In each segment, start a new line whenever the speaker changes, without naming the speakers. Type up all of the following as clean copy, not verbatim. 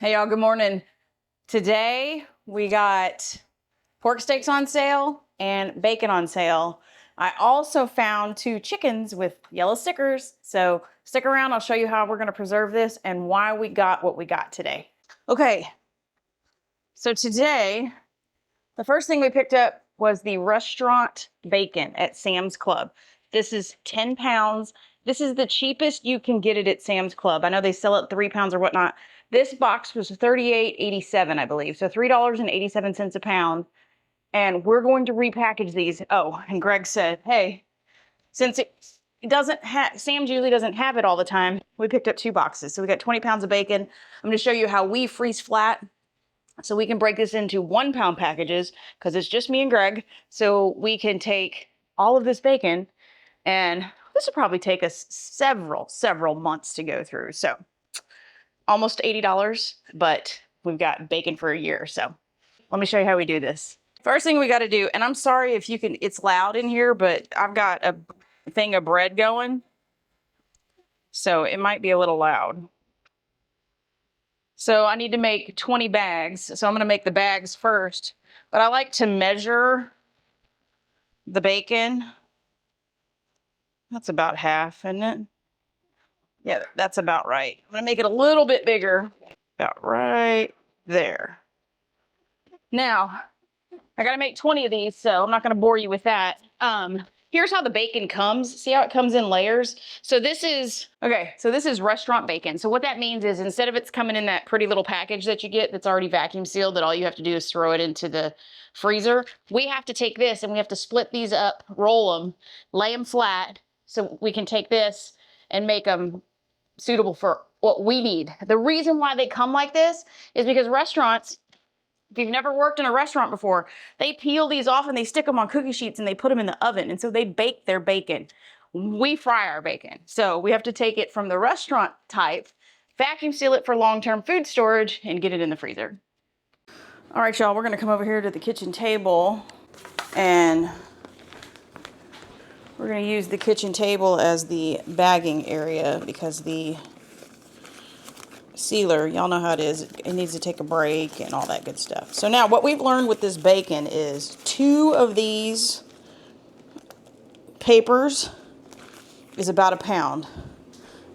Hey y'all, good morning. Today we got pork steaks on sale and bacon on sale. I also found 2 chickens with yellow stickers. So stick around, I'll show you how we're gonna preserve this and why we got what we got today. Okay, so today, the first thing we picked up was the restaurant bacon at Sam's Club. This is 10 pounds. This is the cheapest you can get it at Sam's Club. I know they sell it 3 pounds or whatnot. This box was $38.87, I believe. So $3.87 a pound. And we're going to repackage these. Oh, and Greg said, hey, since it doesn't have, Sam's usually doesn't have it all the time, we picked up 2 boxes. So we got 20 pounds of bacon. I'm gonna show you how we freeze flat so we can break this into 1 pound packages because it's just me and Greg. So we can take all of this bacon, and this will probably take us several months to go through. So almost $80, but we've got bacon for a year. So let me show you how we do this. First thing we got to do, and I'm sorry if you can, it's loud in here, but I've got a thing of bread going, so it might be a little loud. So I need to make 20 bags. So I'm going to make the bags first, but I like to measure the bacon. That's about half, isn't it? Yeah, that's about right. I'm going to make it a little bit bigger, about right there. Now, I got to make 20 of these, so I'm not going to bore you with that. Here's how the bacon comes. See how it comes in layers? So this is restaurant bacon. So what that means is instead of it's coming in that pretty little package that you get that's already vacuum sealed, that all you have to do is throw it into the freezer, we have to take this and we have to split these up, roll them, lay them flat, so we can take this and make them suitable for what we need. The reason why they come like this is because restaurants, if you've never worked in a restaurant before, they peel these off and they stick them on cookie sheets and they put them in the oven. And so they bake their bacon. We fry our bacon. So we have to take it from the restaurant type, vacuum seal it for long-term food storage, and get it in the freezer. All right, y'all, we're gonna come over here to the kitchen table, and we're gonna use the kitchen table as the bagging area because the sealer, y'all know how it is, it needs to take a break and all that good stuff. So now what we've learned with this bacon is 2 of these papers is about 1 pound.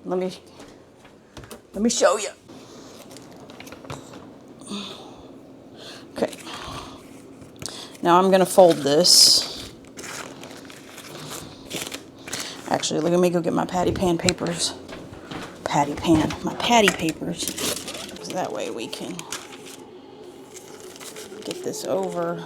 Let me show you. Okay. Now I'm gonna fold this. Actually, let me go get my patty pan papers. My patty papers. So that way we can get this over.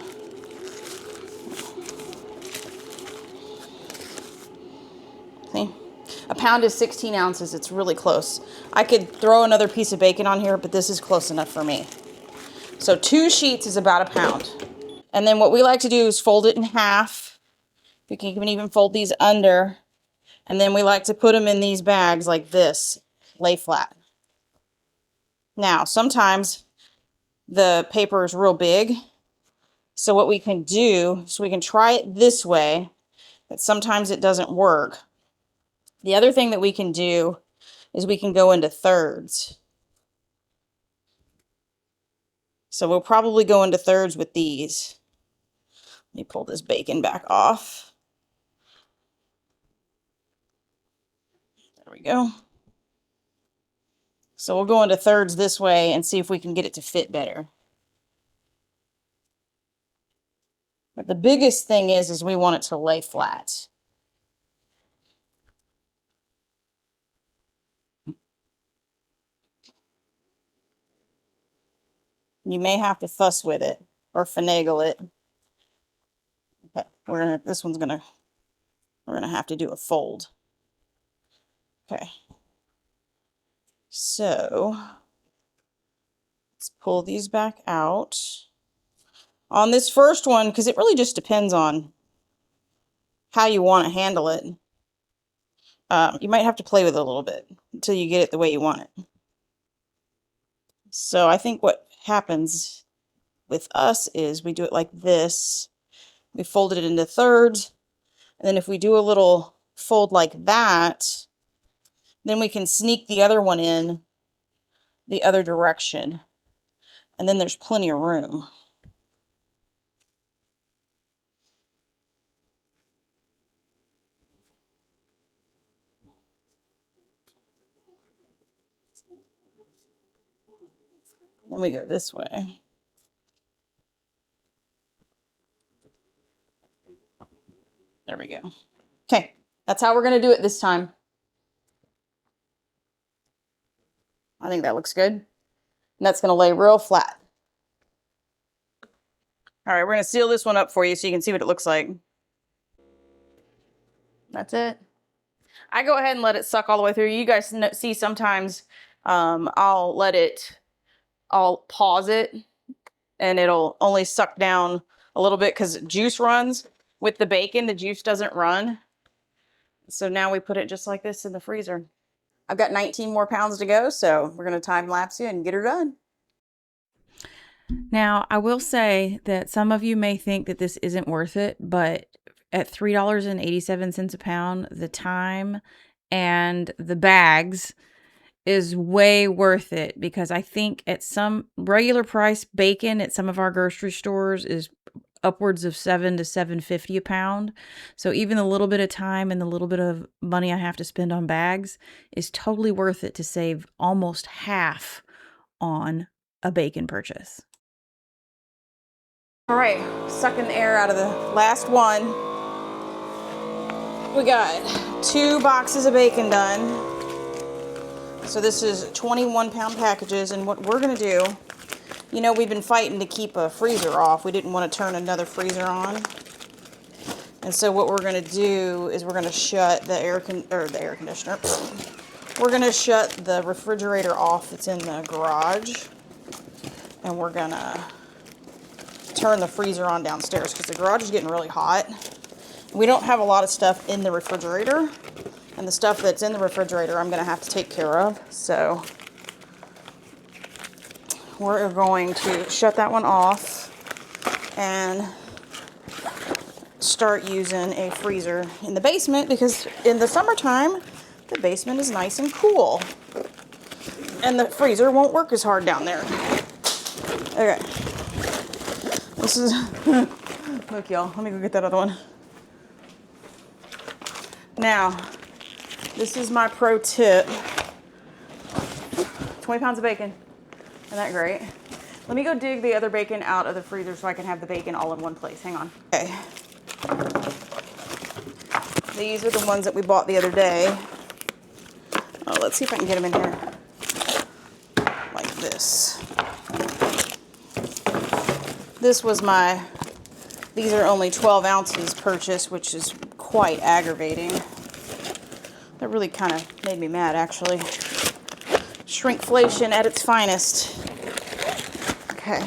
See? 1 pound is 16 ounces. It's really close. I could throw another piece of bacon on here, but this is close enough for me. So 2 sheets is about 1 pound. And then what we like to do is fold it in half. We can even fold these under. And then we like to put them in these bags like this, lay flat. Now, sometimes the paper is real big. So what we can do is we can try it this way, but sometimes it doesn't work. The other thing that we can do is we can go into thirds. So we'll probably go into thirds with these. Let me pull this bacon back off. There we go. So we'll go into thirds this way and see if we can get it to fit better. But the biggest thing is we want it to lay flat. You may have to fuss with it or finagle it. Okay, we're gonna have to do a fold. Okay. So let's pull these back out. On this first one, because it really just depends on how you want to handle it. You might have to play with it a little bit until you get it the way you want it. So I think what happens with us is we do it like this. We fold it into thirds. And then if we do a little fold like that, then we can sneak the other one in the other direction. And then there's plenty of room. Then we go this way. There we go. Okay, that's how we're gonna do it this time. I think that looks good. And that's gonna lay real flat. All right, we're gonna seal this one up for you so you can see what it looks like. That's it. I go ahead and let it suck all the way through. You guys see sometimes I'll pause it and it'll only suck down a little bit because juice runs. With the bacon, the juice doesn't run. So now we put it just like this in the freezer. I've got 19 more pounds to go, so we're gonna time lapse you and get her done. Now, I will say that some of you may think that this isn't worth it, but at $3.87 a pound, the time and the bags is way worth it, because I think at some regular price bacon at some of our grocery stores is upwards of $7 to $7.50 a pound. So even the little bit of time and the little bit of money I have to spend on bags is totally worth it to save almost half on a bacon purchase. All right, sucking the air out of the last one. We got 2 boxes of bacon done. So this is 21-pound packages, and what we're gonna do, you know, we've been fighting to keep a freezer off. We didn't want to turn another freezer on. And so what we're gonna do is we're gonna shut the air conditioner. We're gonna shut the refrigerator off that's in the garage. And we're gonna turn the freezer on downstairs because the garage is getting really hot. We don't have a lot of stuff in the refrigerator, and the stuff that's in the refrigerator I'm gonna have to take care of. So we're going to shut that one off and start using a freezer in the basement, because in the summertime the basement is nice and cool and the freezer won't work as hard down there. Okay. This is, look y'all, let me go get that other one. Now, this is my pro tip. 20 pounds of bacon. Isn't that great? Let me go dig the other bacon out of the freezer so I can have the bacon all in one place. Hang on. Okay. These are the ones that we bought the other day. Oh, let's see if I can get them in here. Like this. This was these are only 12 ounces purchase, which is quite aggravating. That really kind of made me mad, actually. Shrinkflation at its finest. Okay.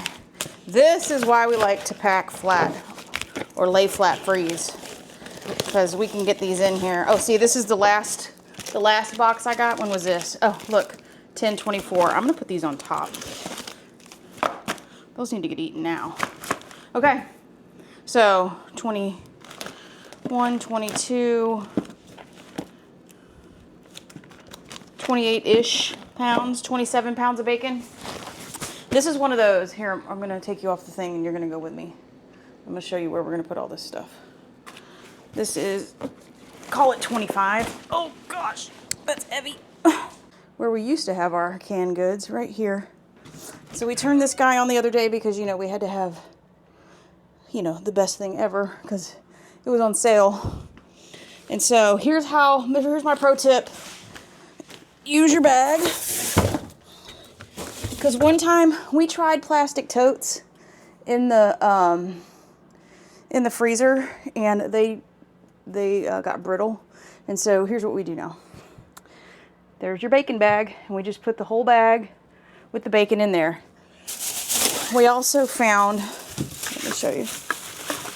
This is why we like to pack flat or lay flat freeze, because we can get these in here. Oh, see, this is the last box I got. When was this? Oh, look, 10/24. I'm gonna put these on top. Those need to get eaten now. Okay, so 21, 22, 28-ish pounds, 27 pounds of bacon. This is one of those. Here, I'm gonna take you off the thing and you're gonna go with me. I'm gonna show you where we're gonna put all this stuff. This is, call it 25. Oh gosh, that's heavy. Where we used to have our canned goods, right here. So we turned this guy on the other day because, you know, we had to have, you know, the best thing ever because it was on sale. And so here's my pro tip. Use your bag. Because one time we tried plastic totes in the freezer, and they got brittle. And so here's what we do now. There's your bacon bag, and we just put the whole bag with the bacon in there. We also found, let me show you,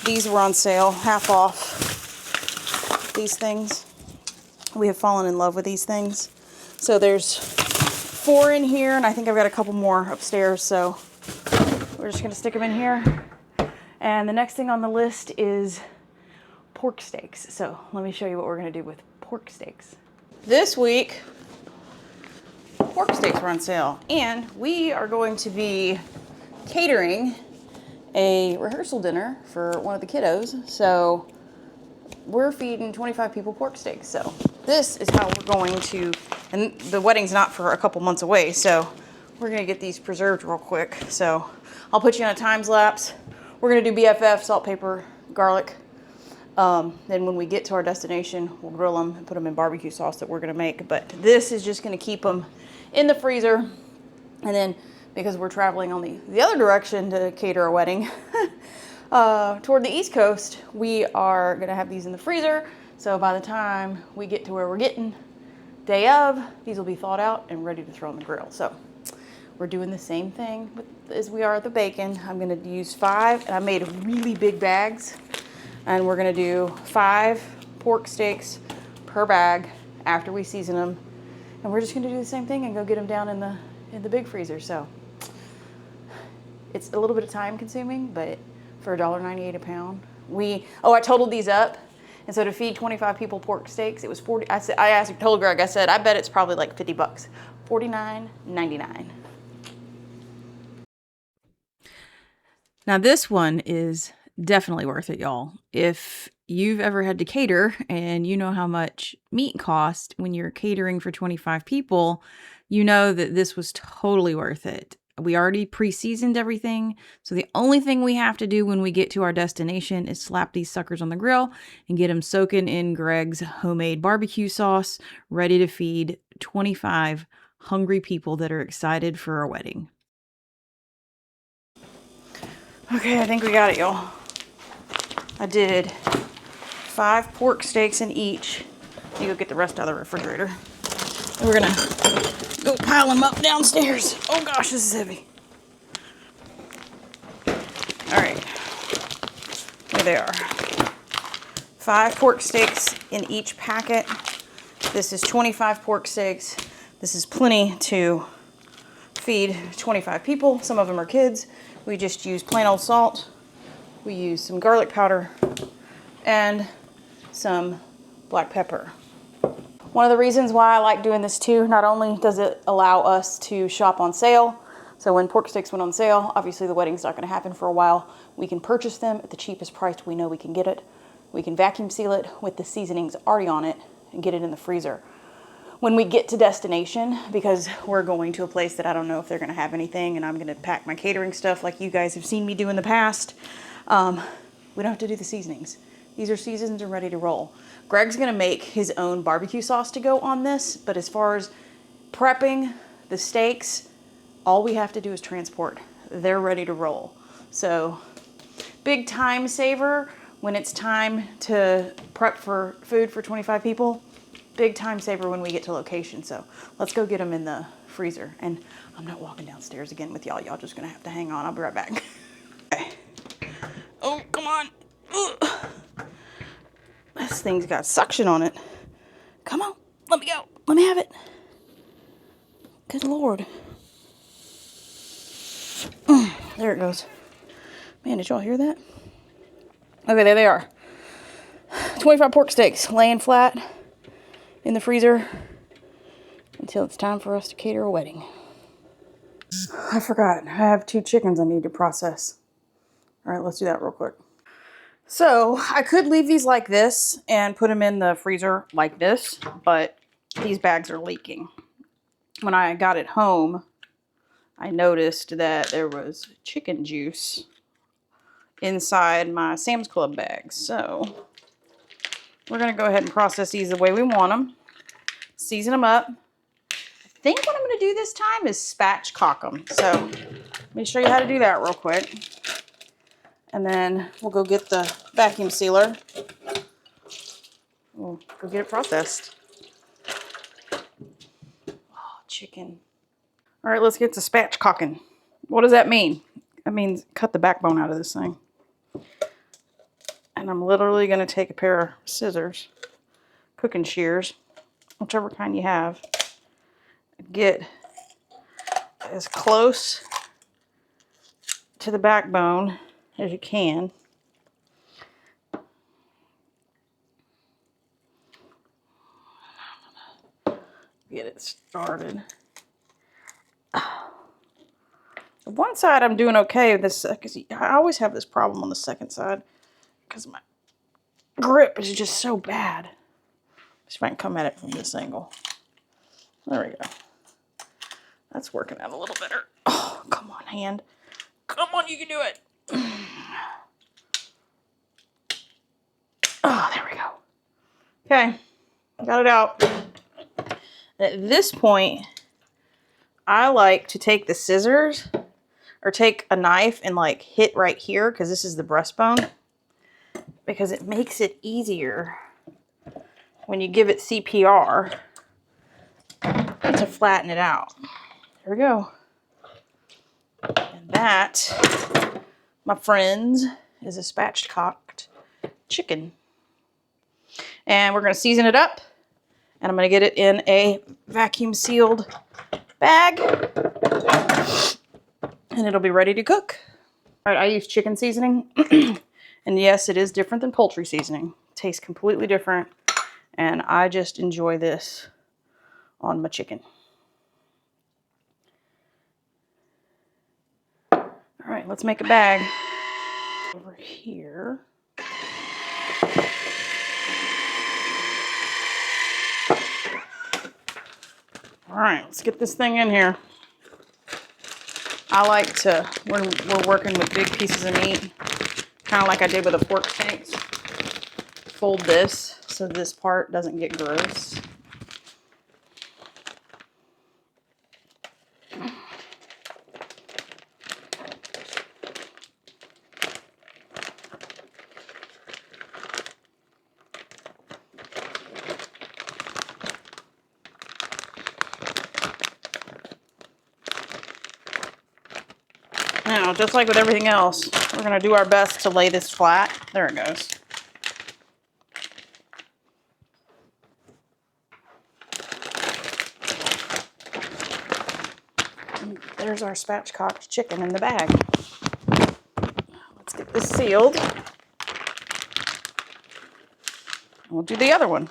these were on sale, half off. These things, we have fallen in love with these things. So there's 4 in here, and I think I've got a couple more upstairs, so we're just gonna stick them in here. And the next thing on the list is pork steaks. So let me show you what we're gonna do with pork steaks. This week, pork steaks were on sale, and we are going to be catering a rehearsal dinner for one of the kiddos. So we're feeding 25 people pork steaks. So this is how we're going to, and the wedding's not for a couple months away, so we're gonna get these preserved real quick. So I'll put you on a time lapse. We're gonna do BFF, salt, pepper, garlic. Then when we get to our destination, we'll grill them and put them in barbecue sauce that we're gonna make. But this is just gonna keep them in the freezer. And then because we're traveling on the other direction to cater a wedding, toward the East Coast, we are gonna have these in the freezer. So by the time we get to where we're getting, day of, these will be thawed out and ready to throw on the grill. So we're doing the same thing as we are at the bacon. I'm gonna use 5, and I made really big bags. And we're gonna do 5 pork steaks per bag after we season them. And we're just gonna do the same thing and go get them down in the big freezer. So it's a little bit of time consuming, but for $1.98 a pound. I totaled these up. And so to feed 25 people pork steaks, it was 40. I told Greg, I said, I bet it's probably like 50 bucks. $49.99. Now this one is definitely worth it, y'all. If you've ever had to cater and you know how much meat costs when you're catering for 25 people, you know that this was totally worth it. We already pre-seasoned everything, so the only thing we have to do when we get to our destination is slap these suckers on the grill and get them soaking in Greg's homemade barbecue sauce, ready to feed 25 hungry people that are excited for our wedding. Okay, I think we got it, y'all. I did 5 pork steaks in each. You go get the rest out of the refrigerator. And we're gonna go pile them up downstairs. Oh gosh, this is heavy. All right, there they are. 5 pork steaks in each packet. This is 25 pork steaks. This is plenty to feed 25 people. Some of them are kids. We just use plain old salt. We use some garlic powder and some black pepper. One of the reasons why I like doing this too, not only does it allow us to shop on sale, so when pork steaks went on sale, obviously the wedding's not gonna happen for a while, we can purchase them at the cheapest price we know we can get it. We can vacuum seal it with the seasonings already on it and get it in the freezer. When we get to destination, because we're going to a place that I don't know if they're gonna have anything, and I'm gonna pack my catering stuff like you guys have seen me do in the past, we don't have to do the seasonings. These are seasoned and ready to roll. Greg's gonna make his own barbecue sauce to go on this, but as far as prepping the steaks, all we have to do is transport. They're ready to roll. So big time saver when it's time to prep for food for 25 people. Big time saver when we get to location. So let's go get them in the freezer. And I'm not walking downstairs again with y'all. Y'all just gonna have to hang on. I'll be right back. Okay. Oh, come on. Ugh. This thing's got suction on it. Come on, let me go. Let me have it. Good Lord. There it goes. Man, did y'all hear that? Okay, there they are. 25 pork steaks laying flat in the freezer until it's time for us to cater a wedding. I forgot. I have 2 chickens I need to process. All right, let's do that real quick. So I could leave these like this and put them in the freezer like this, but these bags are leaking. When I got it home, I noticed that there was chicken juice inside my Sam's Club bags. So we're gonna go ahead and process these the way we want them. Season them up. I think what I'm gonna do this time is spatchcock them. So let me show you how to do that real quick. And then we'll go get the vacuum sealer. We'll go get it processed. Oh, chicken. All right, let's get to spatchcocking. What does that mean? That means cut the backbone out of this thing. And I'm literally gonna take a pair of scissors, cooking shears, whichever kind you have, get as close to the backbone as you can. Get it started. The one side I'm doing okay. Because I always have this problem on the second side because my grip is just so bad. See if I can come at it from this angle. There we go. That's working out a little better. Oh, come on, hand. Come on, you can do it. Oh, there we go. Okay, got it out. At this point, I like to take the scissors or take a knife and like hit right here because this is the breastbone, because it makes it easier when you give it CPR to flatten it out. There we go. And that, my friends, is a spatchcocked chicken. And we're going to season it up. And I'm going to get it in a vacuum sealed bag. And it'll be ready to cook. All right, I use chicken seasoning. And yes, it is different than poultry seasoning. It tastes completely different. And I just enjoy this on my chicken. All right, let's make a bag. Over here. All right, let's get this thing in here. I like to, when we're working with big pieces of meat, kind of like I did with the pork steaks, fold this so this part doesn't get gross. Now, just like with everything else, we're going to do our best to lay this flat. There it goes. And there's our spatchcocked chicken in the bag. Let's get this sealed. We'll do the other one.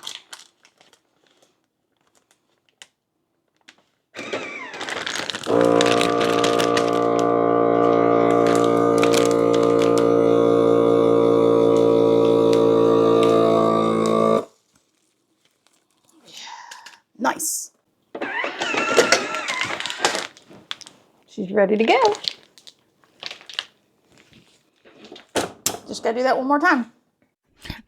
Nice. She's ready to go. Just gotta do that one more time.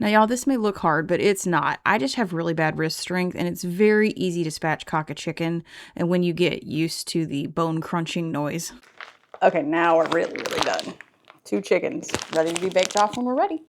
Now, y'all, this may look hard, but it's not. I just have really bad wrist strength, and it's very easy to spatchcock a chicken, and when you get used to the bone crunching noise. Okay, now we're really done. 2 chickens ready to be baked off when we're ready.